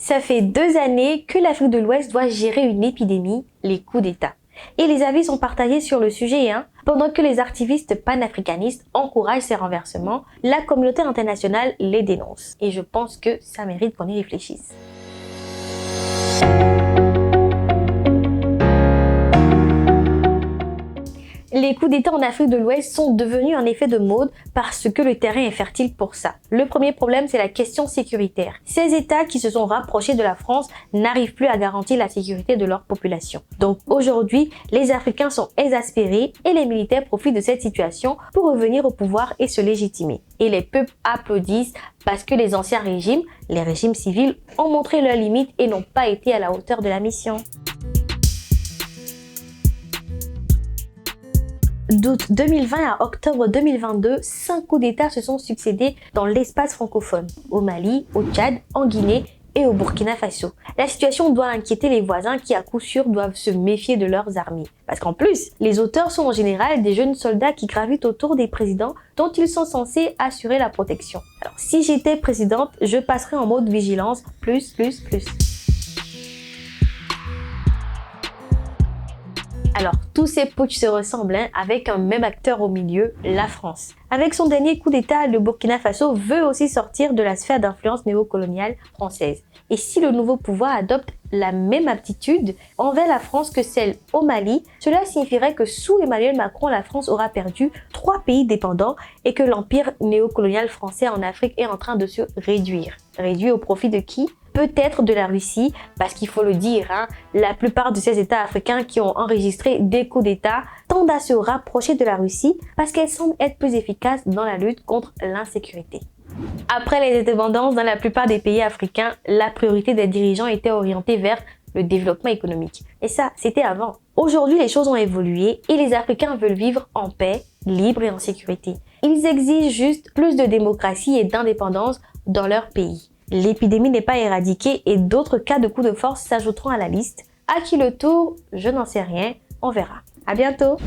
Ça fait 2 années que l'Afrique de l'Ouest doit gérer une épidémie, les coups d'État. Et les avis sont partagés sur le sujet, Pendant que les activistes panafricanistes encouragent ces renversements, la communauté internationale les dénonce. Et je pense que ça mérite qu'on y réfléchisse. Les coups d'État en Afrique de l'Ouest sont devenus un effet de mode parce que le terrain est fertile pour ça. Le premier problème, c'est la question sécuritaire. Ces États qui se sont rapprochés de la France n'arrivent plus à garantir la sécurité de leur population. Donc aujourd'hui, les Africains sont exaspérés et les militaires profitent de cette situation pour revenir au pouvoir et se légitimer. Et les peuples applaudissent parce que les anciens régimes, les régimes civils, ont montré leurs limites et n'ont pas été à la hauteur de la mission. D'août 2020 à octobre 2022, 5 coups d'État se sont succédés dans l'espace francophone, au Mali, au Tchad, en Guinée et au Burkina Faso. La situation doit inquiéter les voisins qui à coup sûr doivent se méfier de leurs armées. Parce qu'en plus, les auteurs sont en général des jeunes soldats qui gravitent autour des présidents dont ils sont censés assurer la protection. Alors si j'étais présidente, je passerais en mode vigilance plus. Alors, tous ces putschs se ressemblent avec un même acteur au milieu, la France. Avec son dernier coup d'État, le Burkina Faso veut aussi sortir de la sphère d'influence néocoloniale française. Et si le nouveau pouvoir adopte la même attitude envers la France que celle au Mali, cela signifierait que sous Emmanuel Macron, la France aura perdu 3 pays dépendants et que l'empire néocolonial français en Afrique est en train de se réduire. Réduit au profit de qui ? Peut-être de la Russie, parce qu'il faut le dire, la plupart de ces États africains qui ont enregistré des coups d'État tendent à se rapprocher de la Russie parce qu'elle semble être plus efficace dans la lutte contre l'insécurité. Après les indépendances dans la plupart des pays africains, la priorité des dirigeants était orientée vers le développement économique. Et ça, c'était avant. Aujourd'hui, les choses ont évolué et les Africains veulent vivre en paix, libre et en sécurité. Ils exigent juste plus de démocratie et d'indépendance dans leur pays. L'épidémie n'est pas éradiquée et d'autres cas de coups de force s'ajouteront à la liste. À qui le tour? Je n'en sais rien, on verra. À bientôt!